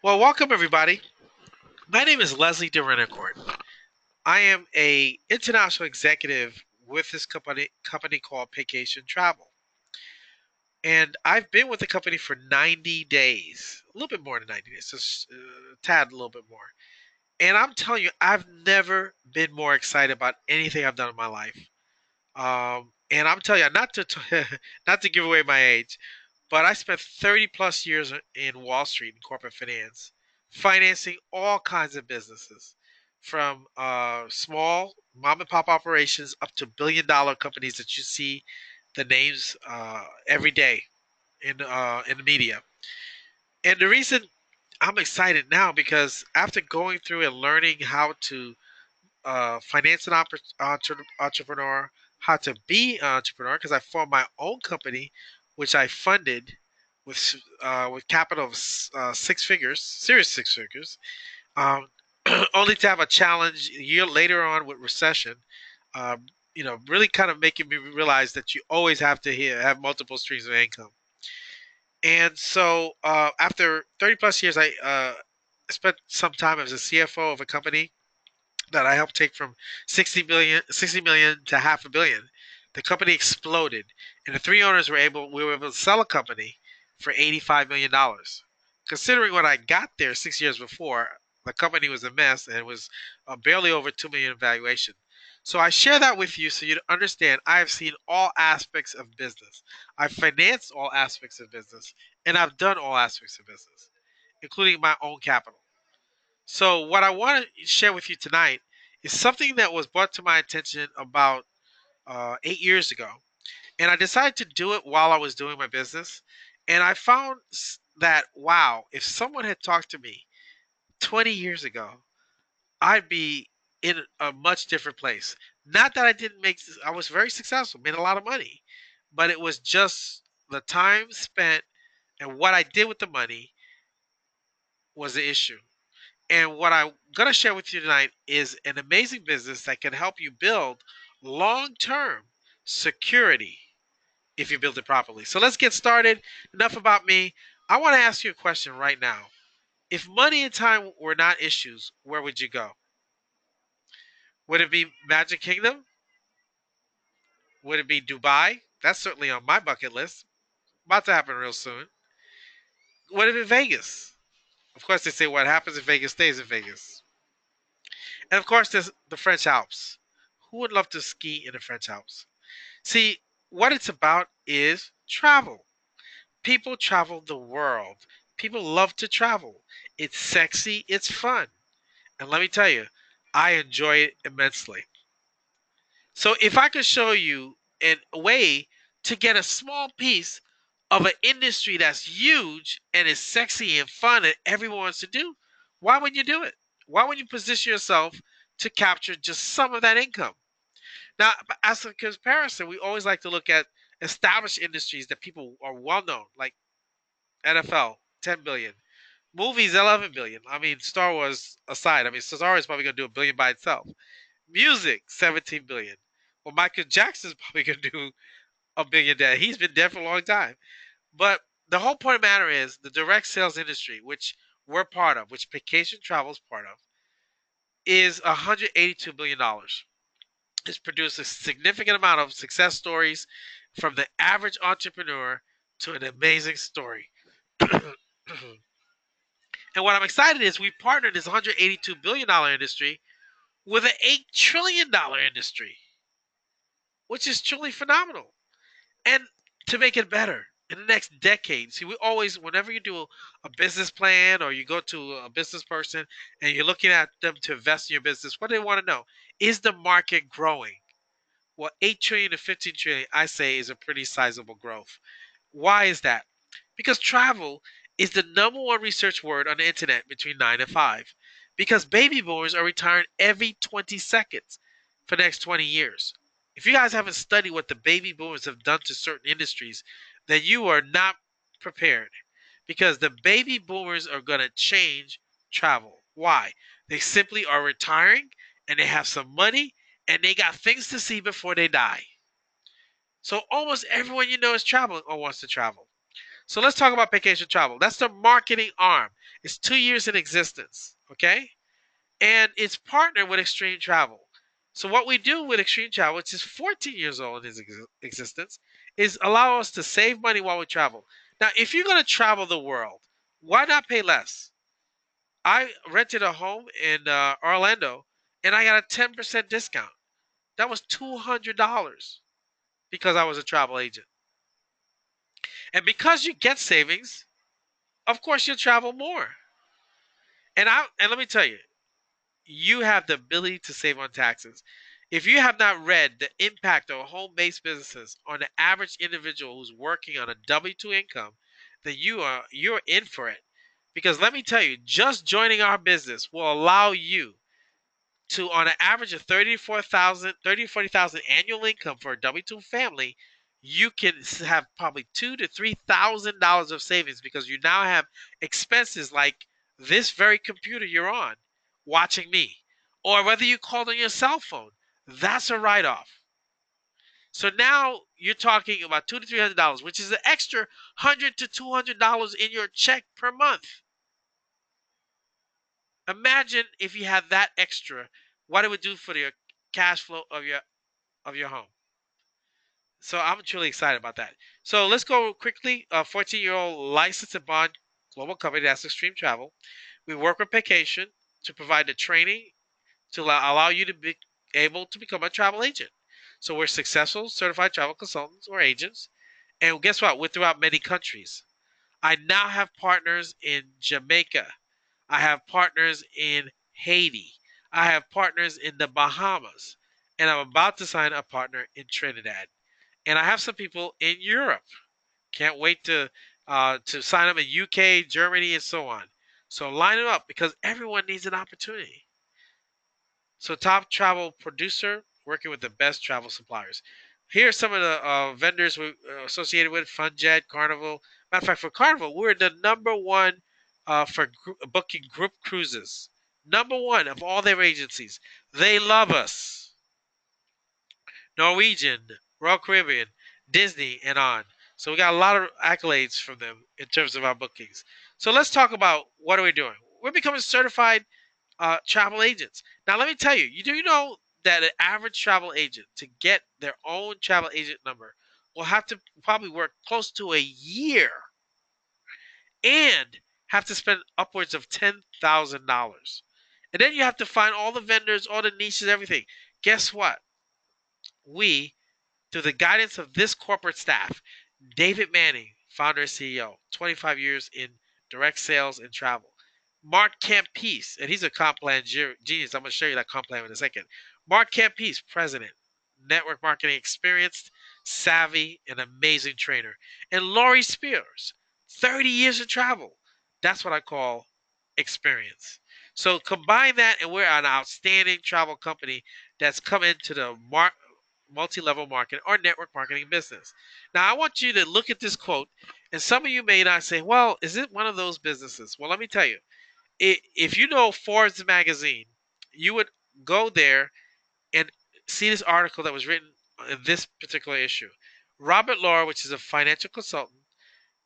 Well, welcome everybody. My name is Leslie Derenoncourt. I am a international executive with this company called Paycation Travel. And I've been with the company for 90 days, a little bit more than 90 days, just a tad a little bit more. And I'm telling you, I've never been more excited about anything I've done in my life. And I'm telling you, not to give away my age, but I spent 30 plus years in Wall Street in corporate finance, financing all kinds of businesses, from small mom and pop operations up to billion-dollar companies that you see the names every day in the media. And the reason I'm excited now because after going through and learning how to finance an entrepreneur, how to be an entrepreneur, because I formed my own company, which I funded with capital of six figures, serious six figures, um, only to have a challenge a year later on with recession. Um, really kind of making me realize that you always have to have multiple streams of income. And so after 30 plus years, I spent some time as a CFO of a company that I helped take from 60 million to half a billion. The company exploded, and the three owners we were able to sell a company for $85 million. Considering when I got there 6 years before, the company was a mess and it was barely over 2 million in valuation. So I share that with you so you understand I have seen all aspects of business. I've financed all aspects of business, and I've done all aspects of business, including my own capital. So, what I want to share with you tonight is something that was brought to my attention about 8 years ago. And I decided to do it while I was doing my business. And I found that, wow, if someone had talked to me 20 years ago, I'd be in a much different place. Not that I didn't make, I was very successful, made a lot of money, but it was just the time spent and what I did with the money was the issue. And what I'm going to share with you tonight is an amazing business that can help you build long term security if you build it properly. So let's get started. Enough about me. I want to ask you a question right now. If money and time were not issues, where would you go? Would it be Magic Kingdom? Would it be Dubai? That's certainly on my bucket list. About to happen real soon. Would it be Vegas? Of course, they say what happens in Vegas stays in Vegas. And of course, there's the French Alps. Who would love to ski in the French Alps? See, what it's about is travel. People travel the world. People love to travel. It's sexy, it's fun. And let me tell you, I enjoy it immensely. So if I could show you a way to get a small piece of an industry that's huge and is sexy and fun and everyone wants to do, why wouldn't you do it? Why wouldn't you position yourself to capture just some of that income? Now, as a comparison, we always like to look at established industries that people are well known, like NFL, 10 billion, movies, 11 billion. I mean, Star Wars aside, I mean, Star Wars is probably going to do a billion by itself. Music, 17 billion. Well, Michael Jackson's probably going to do a billion dead. He's been dead for a long time. But the whole point of the matter is the direct sales industry, which we're part of, which Vacation Travel is part of, is $182 billion. It's produced a significant amount of success stories from the average entrepreneur to an amazing story. And what I'm excited is we partnered this $182 billion industry with an $8 trillion industry, which is truly phenomenal. And to make it better in the next decade, see, we always, whenever you do a business plan or you go to a business person and you're looking at them to invest in your business, what do they want to know? Is the market growing? Well, 8 trillion to 15 trillion, I say, is a pretty sizable growth. Why is that? Because travel is the number one research word on the internet between 9 and 5. Because baby boomers are retiring every 20 seconds for the next 20 years. If you guys haven't studied what the baby boomers have done to certain industries, then you are not prepared. Because the baby boomers are going to change travel. Why? They simply are retiring and they have some money and they got things to see before they die. So almost everyone you know is traveling or wants to travel. So let's talk about Paycation Travel. That's the marketing arm. It's 2 years in existence, okay? And it's partnered with Extreme Travel. So what we do with Extreme Travel, which is 14 years old in its existence, is allow us to save money while we travel. Now, if you're going to travel the world, why not pay less? I rented a home in Orlando, and I got a 10% discount. That was $200 because I was a travel agent. And because you get savings, of course you'll travel more. And let me tell you, you have the ability to save on taxes. If you have not read the impact of home-based businesses on the average individual who's working on a W-2 income, then you're in for it. Because let me tell you, just joining our business will allow you to, on an average of 40,000 annual income for a W-2 family, you can have probably $2,000 to $3,000 of savings because you now have expenses like this very computer you're on, watching me, or whether you called on your cell phone. That's a write-off. So now you're talking about $200 to $300, which is an extra $100 to $200 in your check per month. Imagine if you had that extra, what it would do for your cash flow of your home. So I'm truly excited about that. So let's go quickly. A 14-year-old licensed and bond global company, that's Extreme Travel. We work with Paycation to provide the training to allow you to be able to become a travel agent. So we're successful certified travel consultants or agents. And guess what? We're throughout many countries. I now have partners in Jamaica. I have partners in Haiti. I have partners in the Bahamas. And I'm about to sign a partner in Trinidad. And I have some people in Europe. Can't wait to sign up in UK, Germany, and so on. So line it up because everyone needs an opportunity. So top travel producer working with the best travel suppliers. Here are some of the vendors we associated with: FunJet, Carnival. Matter of fact, for Carnival, we're the number one for booking group cruises. Number one of all their agencies. They love us. Norwegian, Royal Caribbean, Disney, and on. So we got a lot of accolades from them in terms of our bookings. So let's talk about what are we doing. We're becoming certified travel agents. Now, let me tell you, you do know that an average travel agent to get their own travel agent number will have to probably work close to a year and have to spend upwards of $10,000. And then you have to find all the vendors, all the niches, everything. Guess what? We, through the guidance of this corporate staff, David Manning, founder and CEO, 25 years in direct sales and travel. Mark Campese, and he's a comp plan genius. I'm going to show you that comp plan in a second. Mark Campese, president, network marketing experienced, savvy, and amazing trainer. And Laurie Spears, 30 years of travel. That's what I call experience. So combine that, and we're an outstanding travel company that's come into the multi-level marketing or network marketing business. Now, I want you to look at this quote, and some of you may not say, well, is it one of those businesses? Well, let me tell you, if you know Forbes magazine, you would go there and see this article that was written in this particular issue. Robert Laura, which is a financial consultant,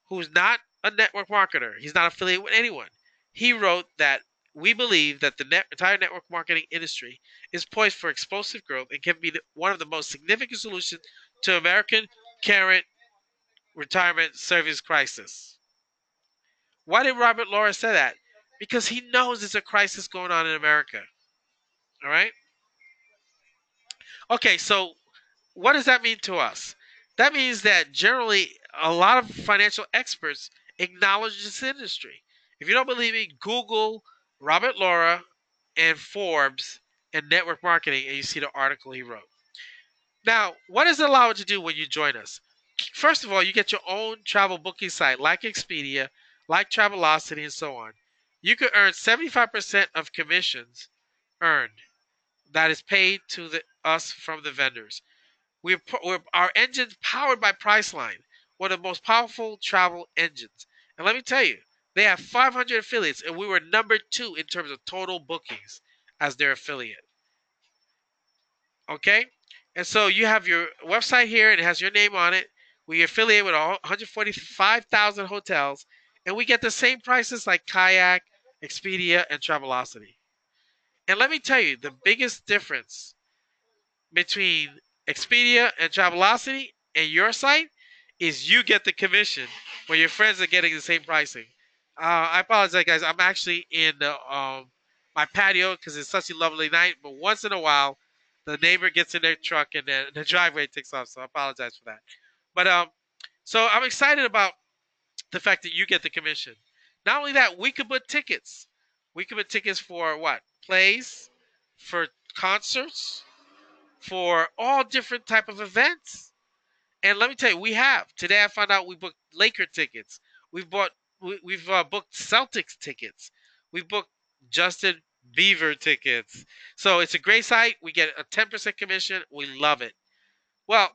who's not a network marketer, he's not affiliated with anyone. He wrote that we believe that the entire network marketing industry is poised for explosive growth and can be one of the most significant solutions to American current retirement service crisis. Why did Robert Laura say that? Because he knows there's a crisis going on in America. All right. Okay, so what does that mean to us? That means that generally a lot of financial experts acknowledge this industry. If you don't believe me, Google Robert Laura and Forbes and network marketing, and you see the article he wrote. Now, what does it allow you to do when you join us? First of all, you get your own travel booking site like Expedia, like Travelocity, and so on. You can earn 75% of commissions earned that is paid to us from the vendors. Our engine's powered by Priceline, one of the most powerful travel engines. And let me tell you, they have 500 affiliates, and we were number 2 in terms of total bookings as their affiliate. Okay? And so you have your website here, and it has your name on it. We affiliate with 145,000 hotels, and we get the same prices like Kayak, Expedia, and Travelocity. And let me tell you, the biggest difference between Expedia and Travelocity and your site is you get the commission where your friends are getting the same pricing. I apologize, guys. I'm actually in my patio because it's such a lovely night. But once in a while, the neighbor gets in their truck and the driveway takes off. So I apologize for that. But so I'm excited about the fact that you get the commission. Not only that, we could put tickets. We could put tickets for what? Plays, for concerts, for all different type of events. And let me tell you, we have. Today I found out we booked Laker tickets. We've booked Celtics tickets. We've booked Justin Bieber tickets. So it's a great site. We get a 10% commission. We love it. Well,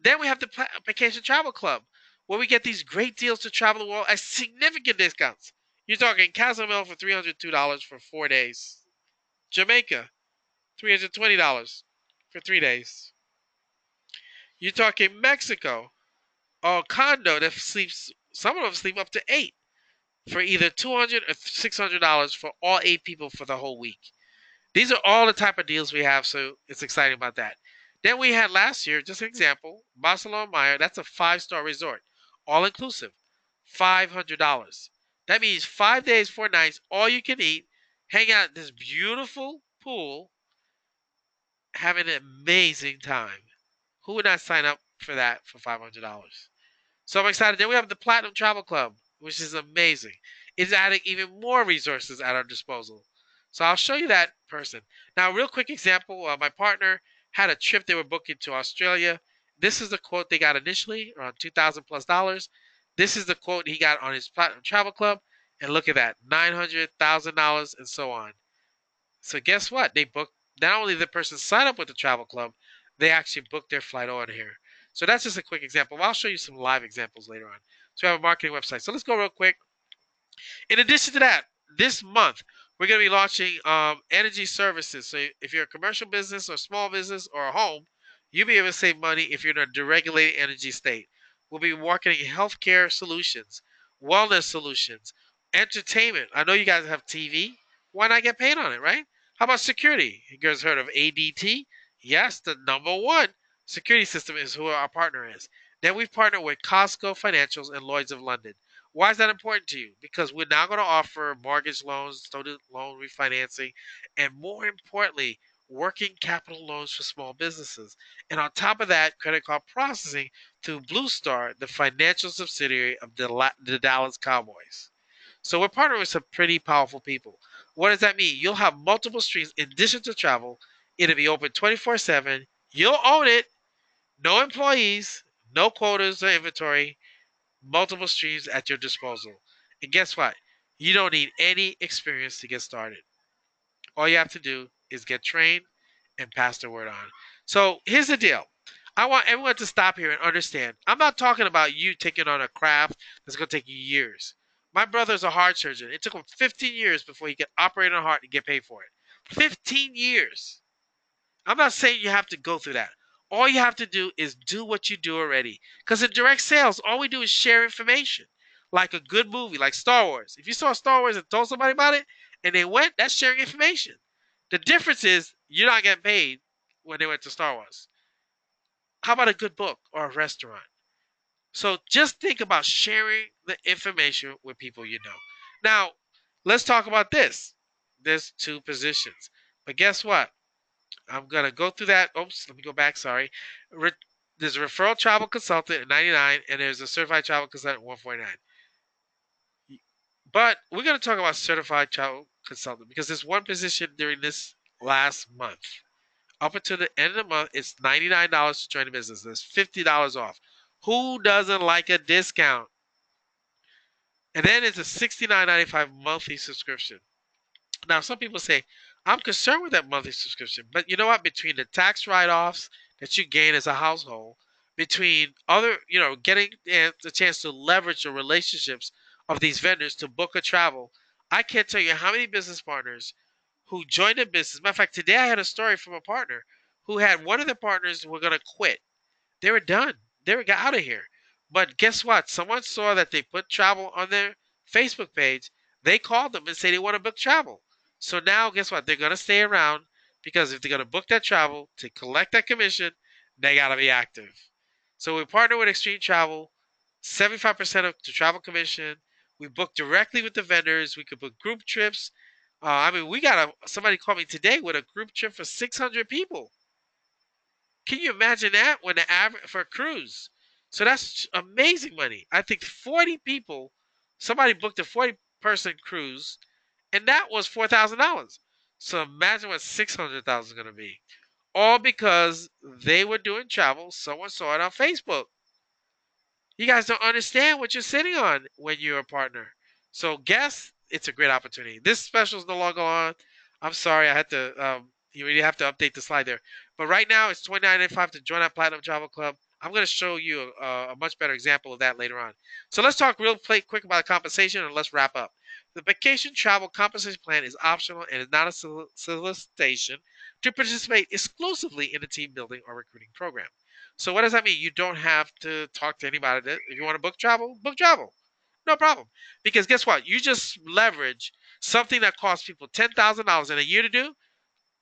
then we have the Paycation Travel Club, where we get these great deals to travel the world at significant discounts. You're talking Cozumel for $302 for 4 days. Jamaica, $320 for 3 days. You're talking Mexico, a condo that sleeps. Some of them sleep up to eight for either $200 or $600 for all 8 people for the whole week. These are all the type of deals we have, so it's exciting about that. Then we had last year, just an example, Barcelona Maya. That's a 5-star resort, all inclusive, $500. That means 5 days, 4 nights, all you can eat, hang out at this beautiful pool, have an amazing time. Who would not sign up for that for $500? So I'm excited. Then we have the Platinum Travel Club, which is amazing. It's adding even more resources at our disposal. So I'll show you that person. Now, real quick example, my partner had a trip they were booking to Australia. This is the quote they got initially, around 2,000 plus dollars. This is the quote he got on his Platinum Travel Club. And look at that, $900,000 and so on. So guess what? They booked, not only the person signed up with the travel club, they actually booked their flight on here. So that's just a quick example. I'll show you some live examples later on. So we have a marketing website. So let's go real quick. In addition to that, this month we're going to be launching energy services. So if you're a commercial business or small business or a home, you'll be able to save money if you're in a deregulated energy state. We'll be marketing healthcare solutions, wellness solutions, entertainment. I know you guys have TV. Why not get paid on it, right? How about security? You guys heard of ADT? Yes, the number one security system is who our partner is. Then we've partnered with Costco Financials and Lloyd's of London. Why is that important to you? Because we're now going to offer mortgage loans, student loan refinancing, and more importantly, working capital loans for small businesses. And on top of that, credit card processing through Blue Star, the financial subsidiary of the Dallas Cowboys. So we're partnering with some pretty powerful people. What does that mean? You'll have multiple streams in addition to travel. It'll be open 24/7. You'll own it. No employees, no quotas or inventory, multiple streams at your disposal. And guess what? You don't need any experience to get started. All you have to do is get trained and pass the word on. So here's the deal. I want everyone to stop here and understand. I'm not talking about you taking on a craft that's going to take you years. My brother's a heart surgeon. It took him 15 years before he could operate on a heart and get paid for it. 15 years. I'm not saying you have to go through that. All you have to do is do what you do already. Because in direct sales, all we do is share information. Like a good movie, like Star Wars. If you saw Star Wars and told somebody about it and they went, that's sharing information. The difference is you're not getting paid when they went to Star Wars. How about a good book or a restaurant? So just think about sharing the information with people you know. Now, let's talk about this. There's two positions. But guess what? I'm gonna go through that. Oops, let me go back. Sorry. There's a referral travel consultant at 99, and there's a certified travel consultant at 149. But we're gonna talk about certified travel consultant because there's one position during this last month. Up until the end of the month, it's $99 to join the business. There's $50 off. Who doesn't like a discount? And then it's a $69.95 monthly subscription. Now, some people say, I'm concerned with that monthly subscription. But you know what? Between the tax write offs that you gain as a household, between other, getting the chance to leverage the relationships of these vendors to book a travel, I can't tell you how many business partners who joined a business. Matter of fact, today I had a story from a partner who had one of the partners were going to quit. They were done. They were got out of here. But guess what? Someone saw that they put travel on their Facebook page. They called them and say they want to book travel. So now, guess what? They're going to stay around because if they're going to book that travel to collect that commission, they got to be active. So we partner with Extreme Travel, 75% of the travel commission. We book directly with the vendors. We could book group trips. We got somebody called me today with a group trip for 600 people. Can you imagine that when the average for a cruise? So that's amazing money. I think 40 people, somebody booked a 40-person cruise, and that was $4,000. So imagine what 600,000 is going to be. All because they were doing travel. Someone saw it on Facebook. You guys don't understand what you're sitting on when you're a partner. So guess it's a great opportunity. This special is no longer on. I'm sorry, I had to. You really have to update the slide there. But right now it's $29.95 to join our Platinum Travel Club. I'm going to show you a much better example of that later on. So let's talk real quick about compensation and let's wrap up. The Vacation Travel Compensation Plan is optional and is not a solicitation to participate exclusively in a team building or recruiting program. So what does that mean? You don't have to talk to anybody. If you want to book travel, book travel. No problem. Because guess what? You just leverage something that costs people $10,000 in a year to do,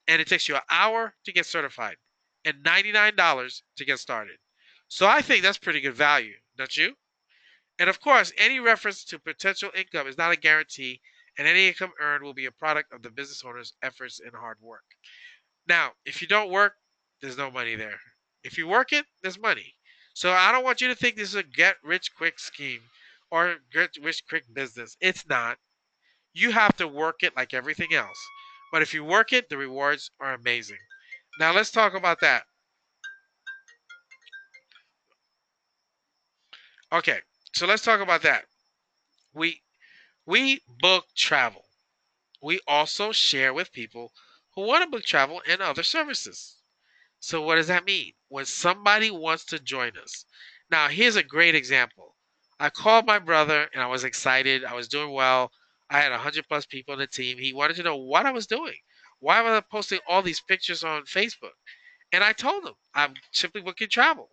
and it takes you an hour to get certified and $99 to get started. So I think that's pretty good value, don't you? And of course, any reference to potential income is not a guarantee, and any income earned will be a product of the business owner's efforts and hard work. Now, if you don't work, there's no money there. If you work it, there's money. So I don't want you to think this is a get rich quick scheme or get rich quick business. It's not. You have to work it like everything else. But if you work it, the rewards are amazing. Now let's talk about that. Okay, so let's talk about that. We we book travel. We also share with people who want to book travel and other services. So what does that mean? When somebody wants to join us. Now, here's a great example. I called my brother and I was excited. I was doing well. I had 100 plus people on the team. He wanted to know what I was doing. Why was I posting all these pictures on Facebook? And I told him I'm simply booking travel.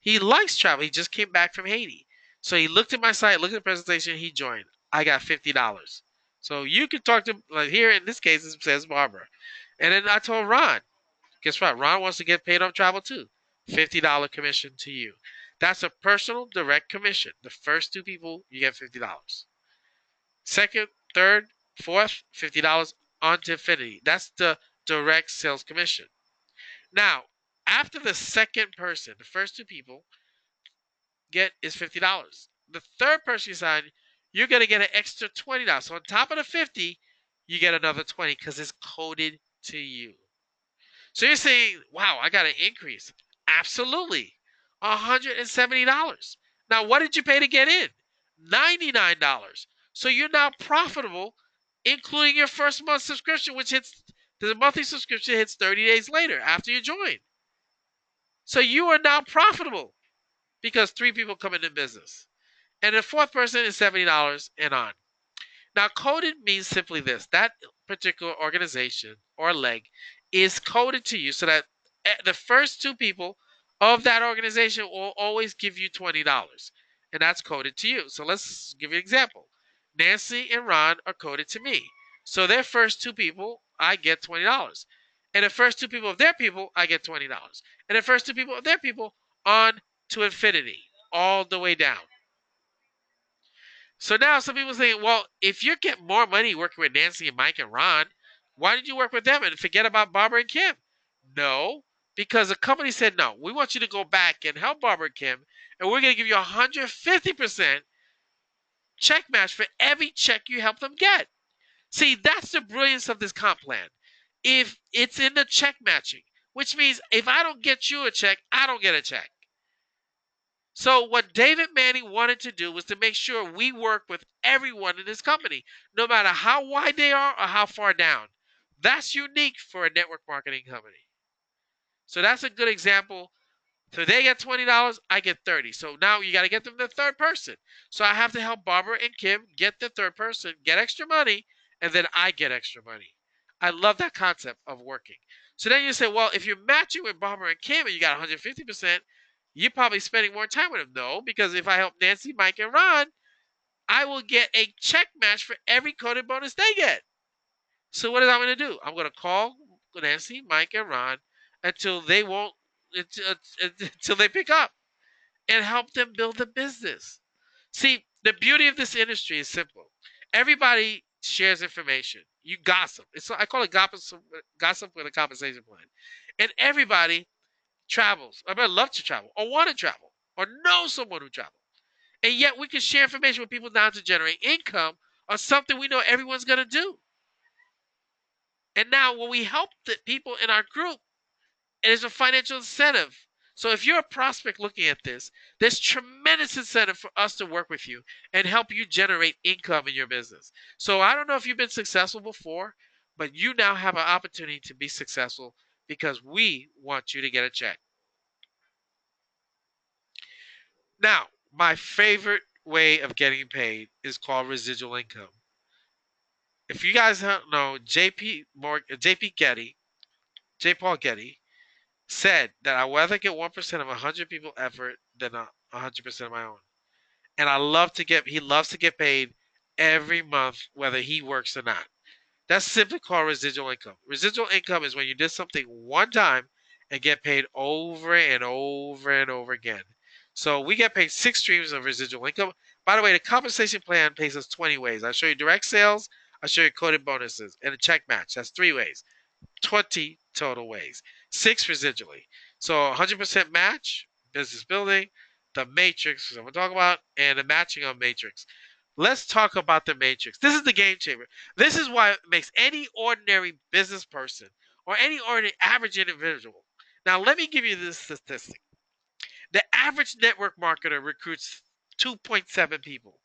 He likes travel. He just came back from Haiti. So he looked at my site, looked at the presentation, he joined. I got $50. So you can talk to, like here in this case, it says Barbara. And then I told Ron, guess what? Ron wants to get paid on travel too. $50 commission to you. That's a personal direct commission. The first two people, you get $50. Second, third, fourth, $50 on to infinity. That's the direct sales commission. Now, after the second person, the first two people get is $50. The third person you sign, you're gonna get an extra $20. So on top of the 50, you get another 20 because it's coded to you. So you're saying, wow, I got an increase. Absolutely. $170. Now, what did you pay to get in? $99. So you're now profitable, including your first month subscription, which hits the monthly subscription hits 30 days later after you join. So you are now profitable because three people come into business. And the fourth person is $70 and on. Now, coded means simply this: that particular organization or leg is coded to you so that the first two people of that organization will always give you $20. And that's coded to you. So let's give you an example. Nancy and Ron are coded to me. So their first two people, I get $20. And the first two people of their people, I get $20. And the first two people of their people on to infinity, all the way down. So now some people say, well, if you get more money working with Nancy and Mike and Ron, why did you work with them and forget about Barbara and Kim? No, because the company said, no, we want you to go back and help Barbara and Kim, and we're going to give you 150% check match for every check you help them get. See, that's the brilliance of this comp plan. If it's in the check matching, which means if I don't get you a check, I don't get a check. So what David Manning wanted to do was to make sure we work with everyone in this company, no matter how wide they are or how far down. That's unique for a network marketing company. So that's a good example. So they get $20, I get 30. So now you got to get them the third person. So I have to help Barbara and Kim get the third person, get extra money, and then I get extra money. I love that concept of working. So then you say, well, if you're matching with Barbara and Kim and you got 150%, You're probably spending more time with them. No, because if I help Nancy, Mike, and Ron, I will get a check match for every coded bonus they get. So what am I going to do? I'm going to call Nancy, Mike, and Ron until they won't until, until they pick up and help them build a business. See, the beauty of this industry is simple. Everybody shares information. You gossip. I call it gossip with a compensation plan. And everybody travels. I mean, love to travel or want to travel or know someone who travels. And yet we can share information with people now to generate income or something we know everyone's going to do. And now when we help the people in our group, it is a financial incentive. So if you're a prospect looking at this, there's tremendous incentive for us to work with you and help you generate income in your business. So I don't know if you've been successful before, but you now have an opportunity to be successful because we want you to get a check. Now, my favorite way of getting paid is called residual income. If you guys don't know, J. Paul Getty said that I'd rather get 1% of 100 people effort than 100% of my own. And he loves to get paid every month, whether he works or not. That's simply called residual income. Residual income is when you did something one time and get paid over and over and over again. So we get paid 6 streams of residual income. By the way, the compensation plan pays us 20 ways. I'll show you direct sales, I'll show you coded bonuses, and a check match. That's 3 ways. 20 total ways, 6 residually. So 100% match, business building, the matrix, which I'm going to talk about, and the matching on matrix. Let's talk about the matrix. This is the game changer. This is why it makes any ordinary business person or any ordinary average individual. Now, let me give you this statistic. The average network marketer recruits 2.7 people.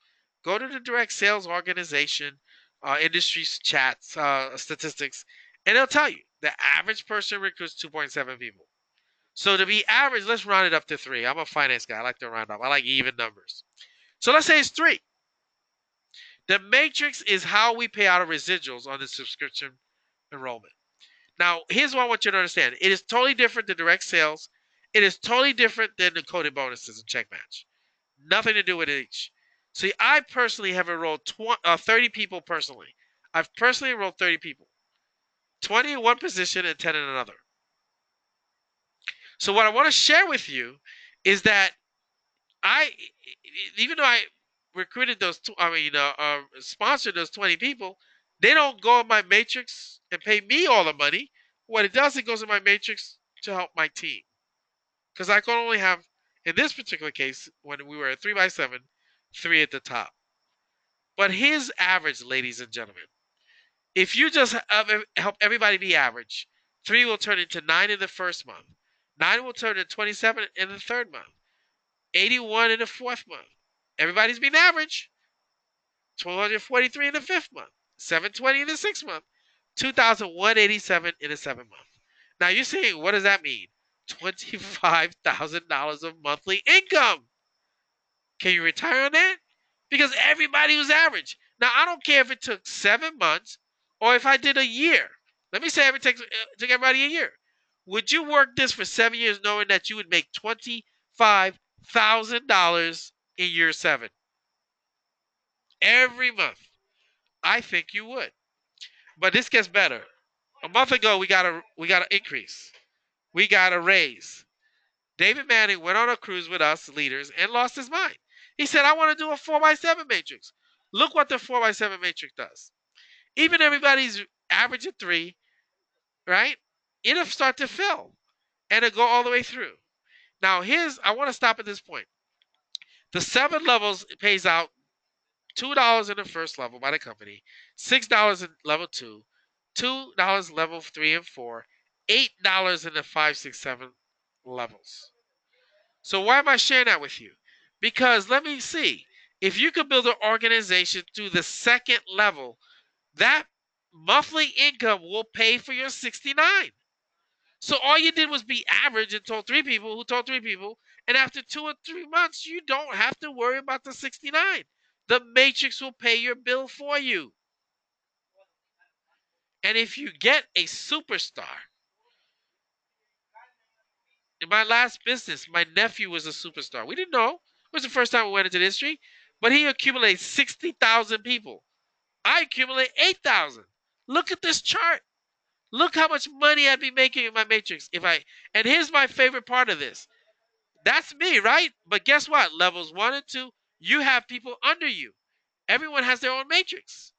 Go to the direct sales organization, industry chats, statistics, and it'll tell you the average person recruits 2.7 people. So to be average, let's round it up to 3. I'm a finance guy. I like to round up. I like even numbers. So let's say it's 3. The matrix is how we pay out our residuals on the subscription enrollment. Now, here's what I want you to understand. It is totally different than direct sales. It is totally different than the coded bonuses and check match. Nothing to do with each. See, I personally have enrolled 30 people personally. I've personally enrolled 30 people. 20 in one position and 10 in another. So what I want to share with you is that I, even though I recruited sponsored those 20 people, they don't go in my matrix and pay me all the money. What it does, it goes in my matrix to help my team. Because I can only have, in this particular case, when we were at 3x7, 3 at the top. But here's average, ladies and gentlemen. If you just help everybody be average, 3 will turn into 9 in the first month. 9 will turn into 27 in the third month. 81 in the fourth month. Everybody's being average. 1,243 in the fifth month. 720 in the sixth month. 2,187 in the seventh month. Now you're saying, what does that mean? $25,000 of monthly income. Can you retire on that? Because everybody was average. Now, I don't care if it took 7 months or if I did a year. Let me say it took everybody a year. Would you work this for 7 years knowing that you would make $25,000 in year 7 every month? I think you would. But this gets better. A month ago, we got an increase. We got a raise. David Manning went on a cruise with us leaders and lost his mind. He said, I want to do a 4x7 matrix. Look what the 4x7 matrix does. Even everybody's average of 3, right? It'll start to fill and it'll go all the way through. Now, I want to stop at this point. The 7 levels pays out $2 in the first level by the company, $6 in level 2, $2 level 3 and 4, $8 in the 5, 6, 7 levels. So why am I sharing that with you? Because let me see. If you could build an organization through the second level, that monthly income will pay for your 69. So all you did was be average and told 3 people who told 3 people, and after 2 or 3 months, you don't have to worry about the 69. The matrix will pay your bill for you. And if you get a superstar, In my last business, my nephew was a superstar. We didn't know. It was the first time we went into the industry, but he accumulated 60,000 people. I accumulate 8,000. Look at this chart. Look how much money I'd be making in my matrix if I. And here's my favorite part of this. That's me, right? But guess what? Levels 1 and 2, you have people under you. Everyone has their own matrix.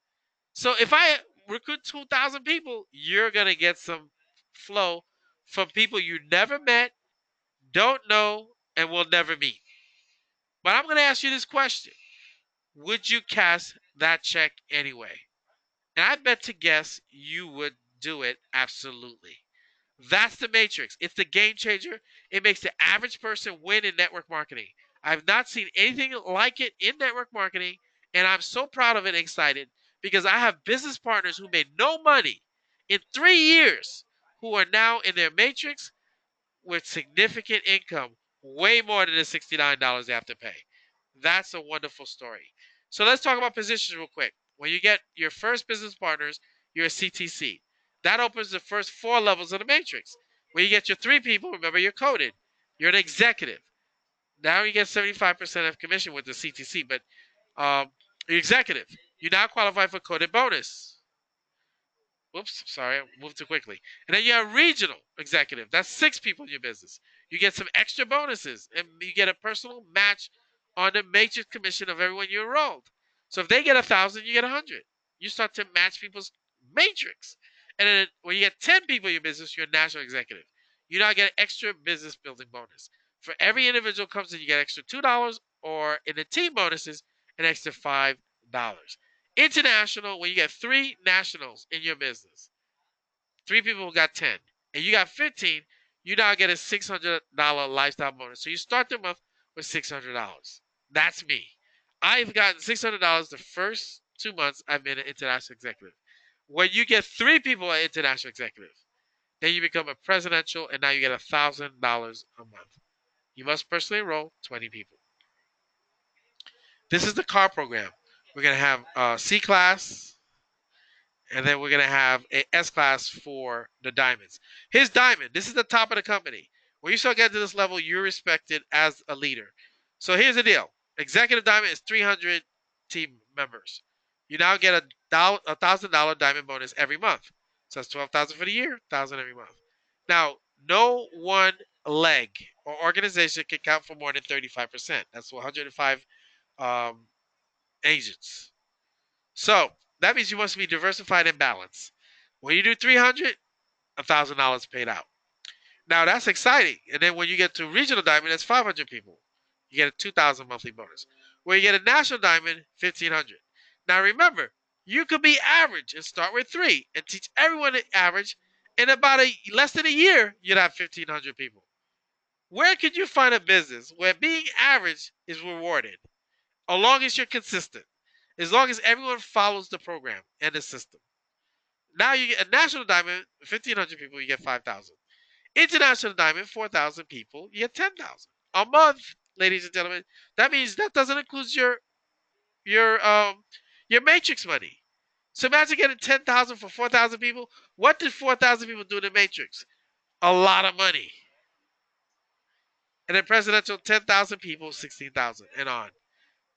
So if I recruit 2,000 people, you're gonna get some flow from people you never met, don't know, and will never meet. But I'm gonna ask you this question: would you cast that check anyway? And I bet to guess you would do it absolutely. That's the matrix. It's the game changer. It makes the average person win in network marketing. I've not seen anything like it in network marketing, and I'm so proud of it and excited because I have business partners who made no money in 3 years who are now in their matrix with significant income, way more than the $69 they have to pay. That's a wonderful story. So let's talk about positions real quick. When you get your first business partners, you're a CTC. That opens the first 4 levels of the matrix. When you get your 3 people, remember you're coded. You're an executive. Now you get 75% of commission with the CTC, but you're executive. You now qualify for coded bonus. Whoops, sorry, I moved too quickly. And then you have regional executive. That's 6 people in your business. You get some extra bonuses, and you get a personal match on the matrix commission of everyone you enrolled. So if they get 1,000, you get 100. You start to match people's matrix. And then when you get 10 people in your business, you're a national executive. You now get an extra business building bonus. For every individual comes in, you get extra $2, or in the team bonuses, an extra $5. International, when you get 3 nationals in your business, 3 people who got 10, and you got 15, you now get a $600 lifestyle bonus. So you start the month with $600. That's me. I've gotten $600 the first 2 months I've been an international executive. When you get 3 people at international executive, then you become a presidential, and now you get $1,000 a month. You must personally enroll 20 people. This is the car program. We're going to have C class, and then we're going to have a S class for the diamonds. Here's diamond. This is the top of the company. When you start getting to this level, you're respected as a leader. So here's the deal. Executive diamond is 300 team members. You now get a $1,000 diamond bonus every month. So that's 12,000 for the year, 1,000 every month. Now, no one leg or organization can count for more than 35%. That's 105 um, agents. So that means you must be diversified and balanced. When you do 300, $1,000 paid out. Now that's exciting. And then when you get to regional diamond, that's 500 people. You get a 2,000 monthly bonus. When you get a national diamond, 1,500. Now remember, you could be average and start with 3 and teach everyone to average. In about less than a year, you'd have 1,500 people. Where could you find a business where being average is rewarded? As long as you're consistent. As long as everyone follows the program and the system. Now you get a national diamond, 1,500 people, you get 5,000. International diamond, 4,000 people, you get 10,000 a month, ladies and gentlemen. That means that doesn't include your your matrix money. So imagine getting 10,000 for 4,000 people. What did 4,000 people do in the matrix? A lot of money. And then presidential, 10,000 people, 16,000 and on.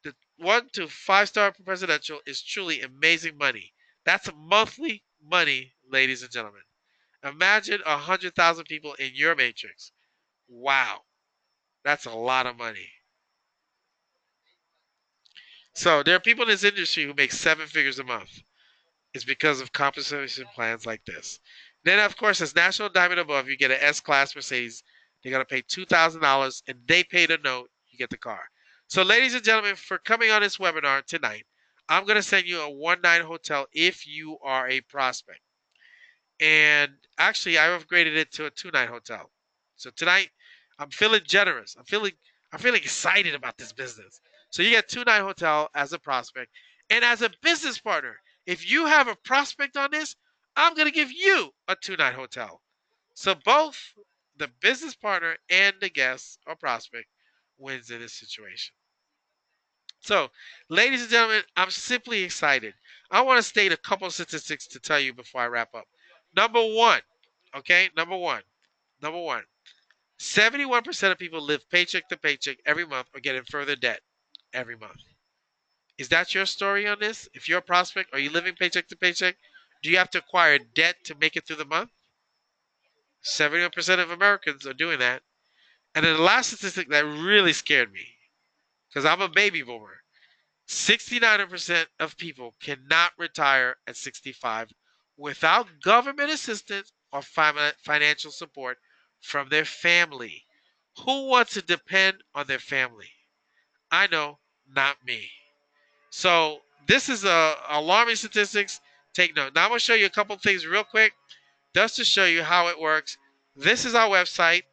The 1 to 5 star presidential is truly amazing money. That's monthly money, ladies and gentlemen. Imagine 100,000 people in your matrix. Wow, that's a lot of money. So there are people in this industry who make 7 figures a month. It's because of compensation plans like this. Then, of course, as National Diamond above, you get an S Class Mercedes. They're going to pay $2,000, and they pay the note. You get the car. So, ladies and gentlemen, for coming on this webinar tonight, I'm going to send you a one-night hotel if you are a prospect. And actually, I upgraded it to a 2-night hotel. So tonight, I'm feeling generous. I'm feeling excited about this business. So you get 2-night hotel as a prospect, and as a business partner. If you have a prospect on this, I'm gonna give you a 2-night hotel. So both the business partner and the guest or prospect wins in this situation. So, ladies and gentlemen, I'm simply excited. I want to state a couple of statistics to tell you before I wrap up. Number one, okay, number one. 71% of people live paycheck to paycheck every month or get in further debt every month. Is that your story on this? If you're a prospect, are you living paycheck to paycheck? Do you have to acquire debt to make it through the month? 71% of Americans are doing that. And then the last statistic that really scared me, because I'm a baby boomer, 69% of people cannot retire at 65 without government assistance or financial support from their family. Who wants to depend on their family? I know, not me. So this is alarming statistics. Take note. Now I'm going to show you a couple things real quick just to show you how it works. This is our website,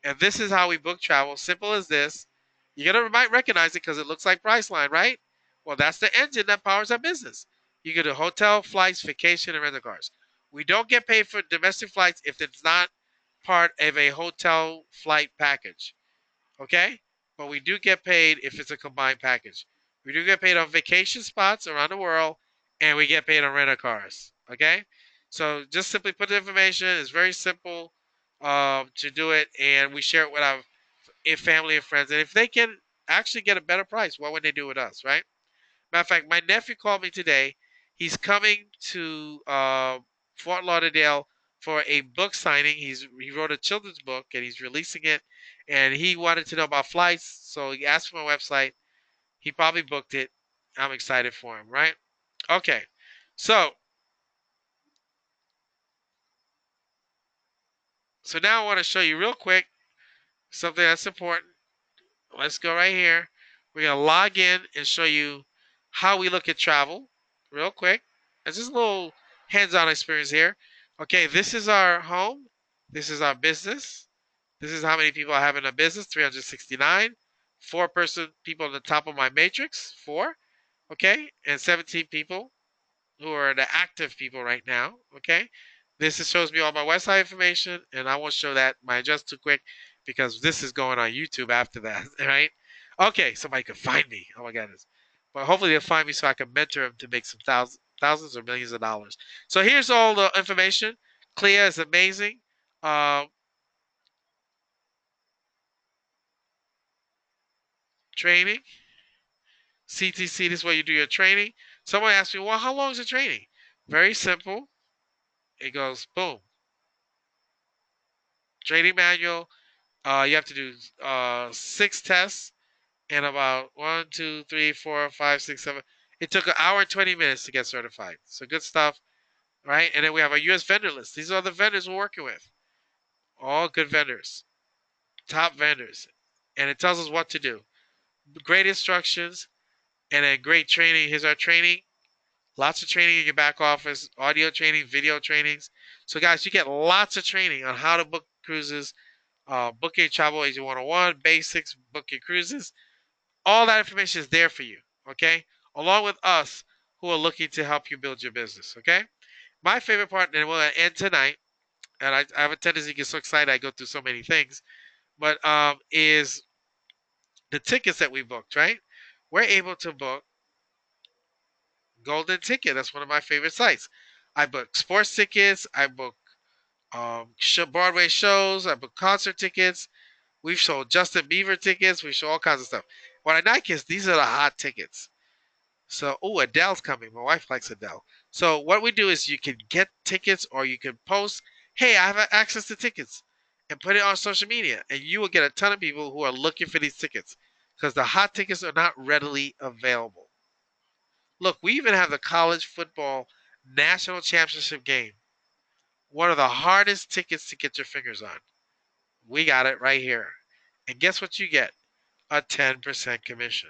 and this is how we book travel. Simple as this. You're going to might recognize it because it looks like Priceline, right? Well, that's the engine that powers our business. You go to hotel, flights, vacation, and rental cars. We don't get paid for domestic flights if it's not part of a hotel flight package. Okay? But we do get paid if it's a combined package. We do get paid on vacation spots around the world, and we get paid on rental cars. Okay? So just simply put the information. It's very simple to do it, and we share it with our family and friends. And if they can actually get a better price, what would they do with us, right? Matter of fact, my nephew called me today. He's coming to Fort Lauderdale for a book signing. He wrote a children's book and he's releasing it. And he wanted to know about flights, so he asked for my website. He probably booked it. I'm excited for him, right? Okay, so now I want to show you real quick something that's important. Let's go right here. We're gonna log in and show you how we look at travel real quick. It's just a little hands-on experience here. Okay, this is our home. This is our business. This is how many people I have in a business, 369. Four-person people on the top of my matrix, four. Okay, and 17 people who are the active people right now. Okay, this shows me all my website information, and I won't show that my address too quick because this is going on YouTube after that. Right? Okay, somebody could find me. Oh my goodness! But hopefully they'll find me so I can mentor them to make some thousands or millions of dollars. So here's all the information. Clea is amazing. Um, Training. CTC, this is where you do your training. Someone asked me, well, how long is the training? Very simple. It goes boom. Training manual. You have to do 6 tests and about 1, 2, 3, 4, 5, 6, 7. It took an hour and 20 minutes to get certified. So good stuff, right? And then we have a U.S. vendor list. These are the vendors we're working with. All good vendors, top vendors. And it tells us what to do. Great instructions and then great training. Here's our training. Lots of training in your back office, audio training, video trainings. So guys, you get lots of training on how to book cruises, booking travel agent 101, basics, booking cruises. All that information is there for you, okay? Along with us who are looking to help you build your business, okay? My favorite part, and we'll end tonight, and I have a tendency to get so excited I go through so many things, but is the tickets that we booked, right? We're able to book Golden Ticket. That's one of my favorite sites. I book sports tickets. I book Broadway shows. I book concert tickets. We've sold Justin Bieber tickets. We show all kinds of stuff. What I like is these are the hot tickets. So, oh, Adele's coming. My wife likes Adele. So, what we do is you can get tickets or you can post, hey, I have access to tickets, and put it on social media. And you will get a ton of people who are looking for these tickets because the hot tickets are not readily available. Look, we even have the college football national championship game. One of the hardest tickets to get your fingers on. We got it right here. And guess what you get? A 10% commission.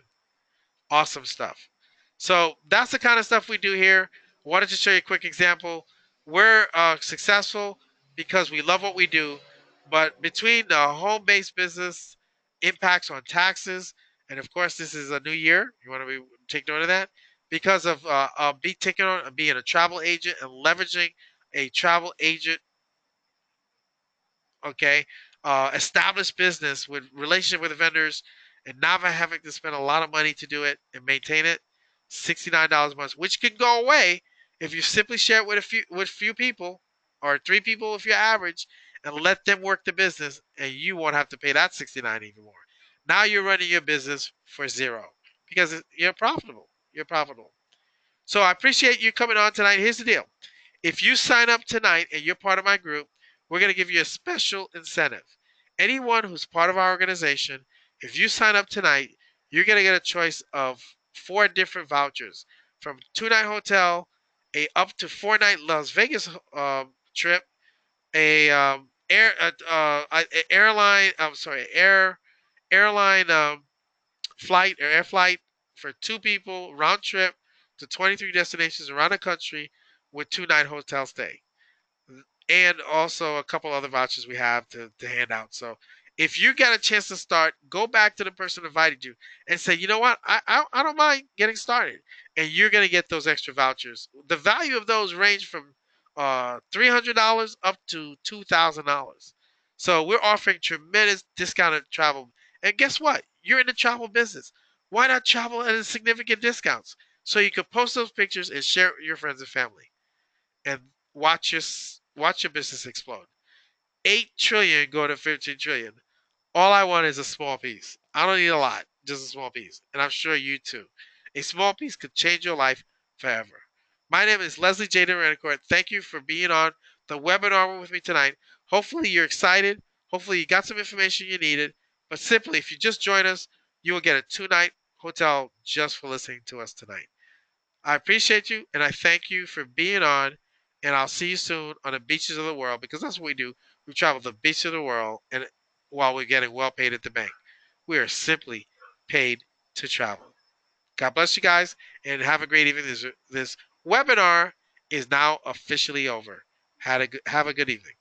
Awesome stuff. So that's the kind of stuff we do here. Wanted to show you a quick example. We're successful because we love what we do, but between the home-based business impacts on taxes, and of course this is a new year. You want to take note of that because of taking on being a travel agent and leveraging a travel agent, okay, established business with relationship with the vendors and not having to spend a lot of money to do it and maintain it. $69 a month, which can go away if you simply share it with few people or 3 people if you're average, and let them work the business, and you won't have to pay that 69 anymore. Now you're running your business for zero because you're profitable. You're profitable. So I appreciate you coming on tonight. Here's the deal. If you sign up tonight and you're part of my group, we're going to give you a special incentive. Anyone who's part of our organization, if you sign up tonight, you're going to get a choice of 4 different vouchers from 2-night hotel, a up to 4-night Las Vegas trip, a airline. I'm sorry, airline flight or air flight for 2 people round trip to 23 destinations around the country with 2-night hotel stay, and also a couple other vouchers we have to hand out. So if you get a chance to start, go back to the person who invited you and say, you know what, I don't mind getting started. And you're going to get those extra vouchers. The value of those range from $300 up to $2,000. So we're offering tremendous discounted travel. And guess what? You're in the travel business. Why not travel at significant discounts? So you can post those pictures and share it with your friends and family and watch your business explode. 8 trillion go to 15 trillion. All I want is a small piece. I don't need a lot, just a small piece. And I'm sure you too. A small piece could change your life forever. My name is Leslie J. Derenoncourt. Thank you for being on the webinar with me tonight. Hopefully you're excited. Hopefully you got some information you needed. But simply, if you just join us, you will get a 2-night hotel just for listening to us tonight. I appreciate you and I thank you for being on. And I'll see you soon on the beaches of the world because that's what we do. We travel the beaches of the world and while we're getting well paid at the bank. We are simply paid to travel. God bless you guys and have a great evening. This webinar is now officially over. Have a good evening.